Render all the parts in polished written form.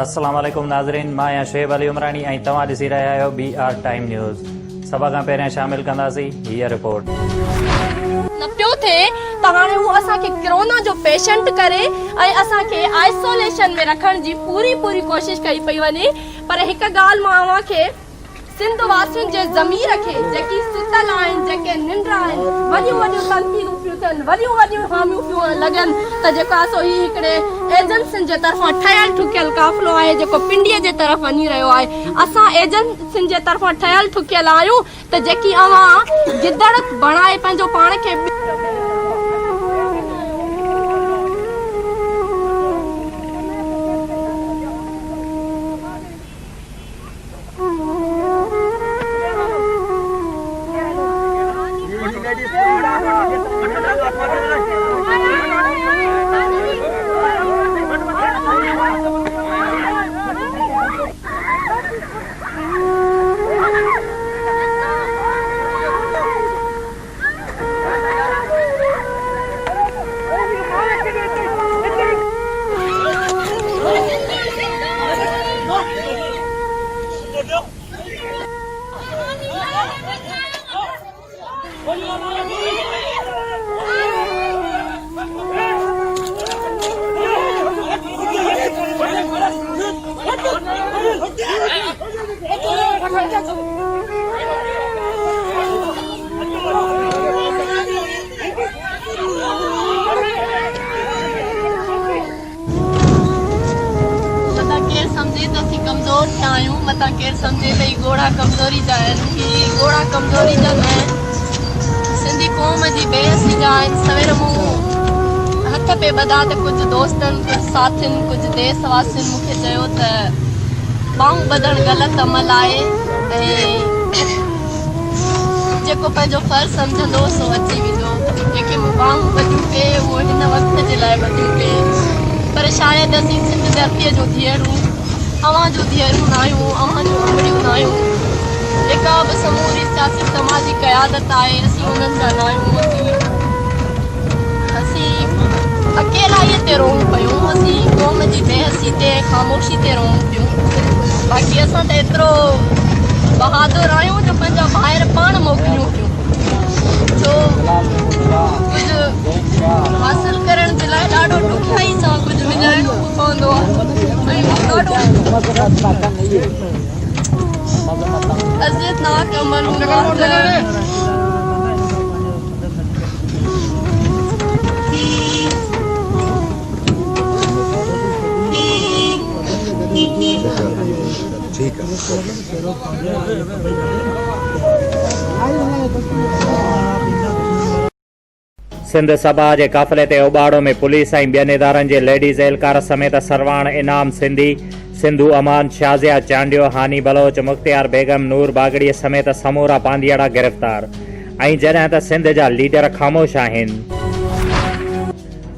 अस्सलाम वालेकुम नाज़रीन, मां आहियां शुएब अली उमरानी ऐं तव्हां ॾिसी रहिया आहियो BR टाइम न्यूज़। सभ खां पहिरियां शामिल कंदासीं हीअ रिपोर्ट। न पियो थिए त हाणे हू असांखे कोरोना जो पेशेंट करे ऐं असांखे आइसोलेशन में रखण जी पूरी कोशिश कई पई वञे। पर हिकु ॻाल्हि मां अव्हां खे सिंध वासियुनि जे ज़मीर खे जेकी सुतल आहिनि, जेके निंड आहिनि, वॾियूं तनक़ीदूं पियूं थियनि, वॾियूं हामियूं पियूं लॻनि त जेको आहे सो ही हिकिड़े एजेंसियुनि जे तरफ़ां ठहियल ठुकियल काफ़िलो आहे जेको पिंडीअ जे तरफ़ वञी रहियो आहे। असां एजेंसियुनि जे तरफ़ां ठहियल ठुकियल आहियूं त जेकी अव्हां गिदड़ बणाए पंहिंजो पाण खे कमज़ोर थिया आहियूं। मतां केरु सम्झे त ही ॻोढ़ा कमज़ोरी जा आहिनि, ही ॻोढ़ा कमज़ोरी जा न आहिनि, सिंधी क़ौम जी बेअसी जा आहिनि। सवेर मूं हथ पे ॿधा त कुझु दोस्तनि, कुझु साथियुनि, कुझु देश वासियुनि मूंखे चयो त ॿाहूं ॿधणु ग़लति अमल आहे ऐं जेको पंहिंजो फर्ज़ सम्झंदो सो अची वेंदो। जेके मूं ॿाहूं ॿधियूं पिए उहो हिन वक़्त जे लाइ ॿधियूं पिए, पर शायदि असीं सिंध धरतीअ जो धीअरूं, अव्हां जो धीअरूं न आहियूं, अव्हां जो अमड़ियूं न आहियूं। जेका बि समूरी सियासी समाजी क़यादत आहे असीं उन्हनि जा न आहियूं। असीं अकेलाईअ ते रहूं पियूं, असीं क़ौम जी बेहसी ते ख़ामोशी ते रहूं पियूं। बाक़ी असां त एतिरो बहादुर आहियूं जो पंहिंजा ॿाहिरि पाण मोकिलियूं पियूं, छो कुझु हासिल करण जे लाइ ॾाढो ॾुखियाई सां कुझु विञाइणो पवंदो आहे। अज़ियतनाक अमल हूंदो आहे। सिंध सभा जे काफ़िले ते उॿाड़ो में पुलिस ऐं ॿियनि इदारनि जे लेडीज़ एहलकार समेत सरवाण इनाम सिंधी, सिंधु अमान, शाज़िया चांडियो, हानी बलोच, मुख्तियार बेगम, नूर बागड़ीअ समेत समूरा पांदियाड़ा गिरफ़्तार। ऐं जॾहिं त सिंध जा लीडर ख़ामोश आहिनि।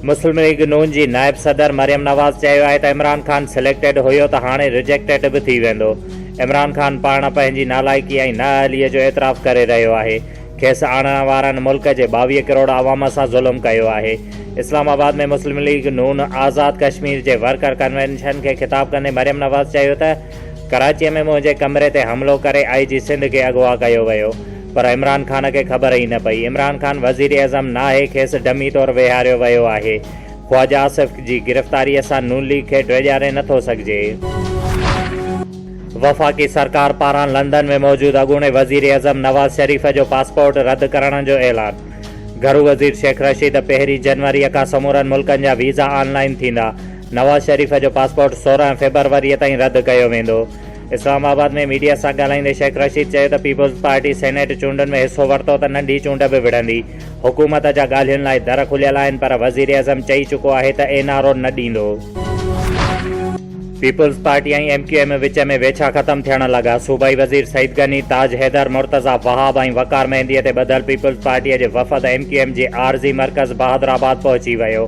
मुस्लिम लीग नून जी नायब सदर मरियम नवाज़ चयो आहे त इमरान ख़ान सिलेक्टेड हुयो त हाणे रिजेक्टेड बि थी वेंदो। इमरान ख़ान पाण पंहिंजी नालाइकी ऐं नाअहलीअ जो एतिराफ़ करे रहियो आहे। खेसि आणण वारनि मुल्क जे 22 करोड़ आवाम सां ज़ुल्म कयो आहे। इस्लामाबाद में मुस्लिम लीग नून आज़ाद कश्मीर जे वर्कर कन्वेंशन खे ख़िताब कंदे मरियम नवाज़ चयो त कराचीअ में मुंहिंजे कमरे ते हमिलो करे IG सिंध खे अगवा कयो वियो, पर इमरान ख़ान खे ख़बर ई न पई। इमरान ख़ान वज़ीर आज़म नाहे, खेसि डमी तौरु विहारियो वियो आहे। ख्वाजा आसिफ जी गिरफ़्तारीअ सां नून लीग खे ड्वेजारे नथो सघिजे। वफ़ाक़ी सरकार पारां लंदन में मौजूद अॻूणे वज़ीर आज़म नवाज़ शरीफ़ जो पासपोर्ट रद्द करण जो ऐलान। घरू वज़ीर शेख रशीद 1 जनवरीअ खां समूरनि मुल्कनि जा वीज़ा ऑनलाइन थींदा। नवाज़ शरीफ़ जो पासपोर्ट 16 फेबरवरीअ ताईं रद्द कयो वेंदो। इस्लामाबाद में मीडिया सां ॻाल्हाईंदे शेख रशीद चयो त पीपुल्स पार्टी सेनेट चूंडनि में हिसो वरितो त नंढी चूंड बि विढ़ंदी। हुकूमत जा ॻाल्हियुनि लाइ दर खुलियल आहिनि, पर वज़ीर आज़म चई चुको आहे त एनआरओ न ॾींदो। पीपुल्स पार्टी ऐं MQM विच में वेछा ख़त्म थियण लॻा। सूबाई वज़ीर सईद गनी, ताज हैदर, मुर्तज़ा वहाब ऐं वकार मेहंदीअ ते ॿधल पीपुल्स पार्टीअ जे वफ़द MQM जे आरज़ी मर्कज़ बहादुराबाद पहुची वियो।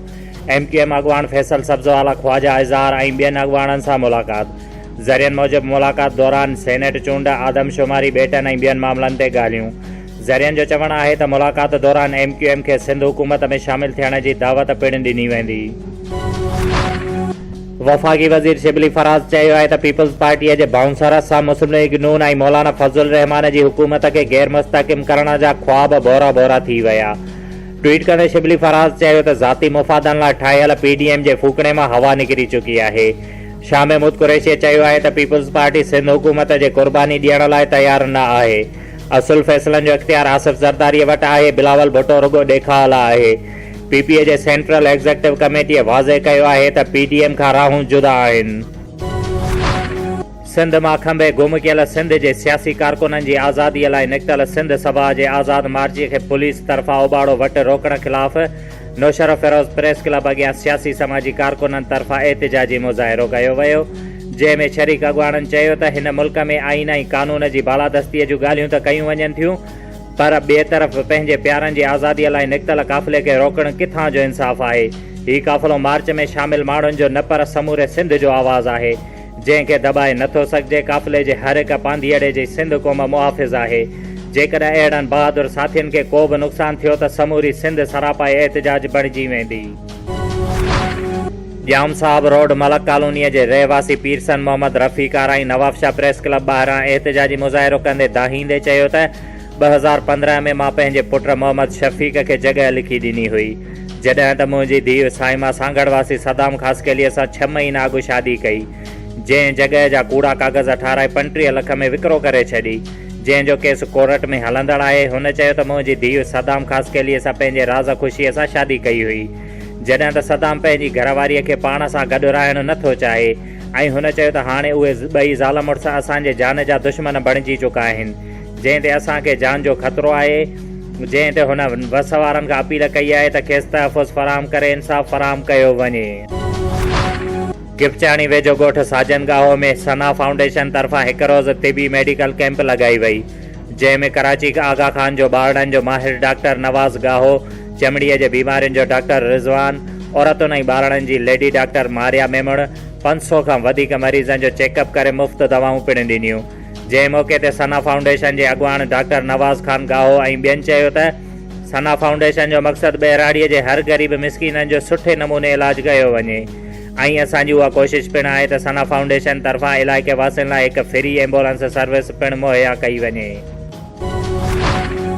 MQM अॻवान फैसल सब्ज़वाला, ख्वाजा इज़हार ऐं ॿियनि अॻवाननि सां मुलाक़ात। ज़रियनि मूजिबि मुलाक़ात दौरान सेनेट चूंड, आदमशुमारी, बेटनि ऐं ॿियनि मामलनि ते ॻाल्हियूं। ज़रियनि जो चवणु आहे त मुलाक़ात दौरान MQM खे सिंध हुकूमत में शामिल थियण जी दावत पिणु ॾिनी वेंदी। वफ़ाक़ी वज़ीर शिबली फराज़ चयो आहे त पीपल्स पार्टीअ जे बाउंसर सां मुस्लिम लीग नून ऐं मौलाना फज़लुर रहमान जी हुकूमत खे गैर मुस्तक़िम करण जा ख्वाब बोरा बोरा थी विया। ट्वीट कंदे शिबली फराज़ चयो त ज़ाती मुफ़ादनि लाइ ठाहियल PDM जे फूकणे मां हवा निकिरी चुकी आहे। शाह महमूद कुरैशीअ चयो आहे त पीपल्स पार्टी सिंध हुकूमत जे क़ुर्बानी ॾियण लाइ तयारु न आहे। असुल फ़ैसिलनि जो इख़्तियार आसिफ़ ज़रदारीअ वटि आहे। बिलावल भुट्टो रुॻो ॾेखाल आहे। PPA जे सेंट्रल एग्ज़ीक्यूटिव कमेटीअ वाज़े कयो आहे त PDM खां राहूं जुदा आहिनि। सिंध मां खंबे गुम कयल सिंध जे सियासी कारकुननि जी आज़ादीअ लाइ निकितल सिंध सभा जे आज़ाद मार्च खे पुलिस तरफ़ां उबाड़ो वटि रोकण ख़िलाफ़ नौशर फिरोज़ प्रेस क्लब अॻियां सियासी समाजी कारकुननि तरफ़ां एहतिजाजी मुज़ाहिरो कयो वियो, जंहिंमें शरीक अॻुवाणनि चयो त हिन मुल्क में आईन ऐं कानून जी बालादस्तीअ जूं ॻाल्हियूं त कयूं वञनि थियूं, पर ॿिए तरफ़ पंहिंजे प्यारनि जी आज़ादीअ लाइ निकितल काफ़िले खे रोकणु किथां जो इंसाफ़ आहे। हीउ काफ़िलो मार्च में शामिल माण्हुनि जो न पर समूरे सिंध जो आवाज़ आहे, जंहिंखे दॿाए नथो सघिजे। काफ़िले जे हर हिक पांधीअड़े जी सिंध क़ौम मुहाफ़िज़ आहे। जेकॾहिं अहिड़नि बहादुर साथियुनि खे को बि नुक़सानु थियो त समूरी सिंध सरापाए एहतिजाज बणिजी वेंदी। जाम साहब रोड मलक कॉलोनीअ जे रहवासी पीरसन मोहम्मद रफ़ीक आराई नवाबशाह प्रेस क्लब ॿाहिरां एहतिजाजी मुज़ाहिरो कंदे दाहींदे चयो त 2015 में मां पंहिंजे पुट मोहम्मद शफ़ीक खे जॻह लिखी ॾिनी हुई, जॾहिं त मुंहिंजी धीउ साइमा सांगड़वासी सदाम ख़ासकेलीअ सां 6 महीना अॻु शादी कई, जंहिं जॻह जा कूड़ा कागज़ ठाराए 35 लख में विकिरो करे छॾी, जंहिंजो केस कोर्ट में हलंदड़ आहे। हुन चयो त मुंहिंजी धीउ सदाम ख़ासकेलीअ सां पंहिंजे राज़ ख़ुशीअ सां शादी कई हुई, जॾहिं त सदाम पंहिंजी घरवारीअ खे पाण सां गॾु रहणु नथो चाहे, ऐं हुन चयो त हाणे उहे ॿई ज़ाल मुड़ुस असांजे जान जा दुश्मन बणिजी चुका आहिनि, जंहिं ते असांखे जान जो ख़तरो आहे। जंहिं ते हुन वस वारनि खां अपील कई आहे त खेसि तहफ़ुज़ फराहम करे इंसाफ़ फराहम कयो वञे। गिफचाणी वेझो ॻोठ साजन गाहो में सना फाउंडेशन तरफ़ां हिकु रोज़ तिबी मेडिकल कैंप लॻाई वई, जंहिंमें कराची आगा खान जो ॿारनि जो माहिर डॉक्टर नवाज़ गाहो, चमड़ीअ जे बीमारियुनि जो डॉक्टर रिज़वान, औरतुनि ऐं ॿारनि जी लेडी डॉक्टर मारिया मेमण 500 खां वधीक मरीज़नि जो चेकअप करे मुफ़्त दवाऊं पिणु ॾिनियूं। जंहिं मौक़े ते सना फाउंडेशन जे अॻुवान डॉक्टर नवाज़ खान गाहो ऐं ॿियनि चयो त सना फाउंडेशन जो मक़सदु ॿहिराड़ीअ जे हर ग़रीब मिसकीननि जो सुठे नमूने इलाजु कयो वञे, ऐं असांजी उहा कोशिशि पिणु आहे त सना फाउंडेशन तरफ़ां इलाइक़े वासियुनि लाइ हिकु फ्री एम्बुलेंस सर्विस पिणु मुहैया कई वञे।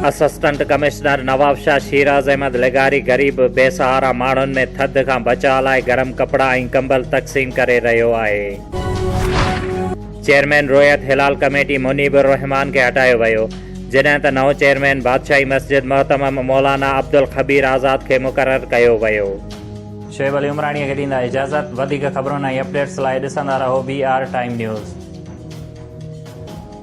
असिस्टेंट कमिश्नर नवाबशाह शीराज़ अहमद लिगारी ग़रीब बेसहारा माण्हुनि में थधि खां बचाव लाइ गरम कपिड़ा ऐं कंबल तक़सीम करे रहियो आहे। चेयरमैन रोयत हिलाल कमेटी मुनीबुर रहमान खे हटायो वियो, जॾहिं त नओं चेयरमैन बादशाही मस्जिद मोहतमम मौलाना अब्दुल ख़बीर आज़ाद खे मुक़ररु कयो वियो। शोएब अली उमराणीअ खे ॾींदा इजाज़त। वधीक ख़बरुनि ऐं अपडेट्स लाइ ॾिसंदा रहो BR टाइम न्यूज़।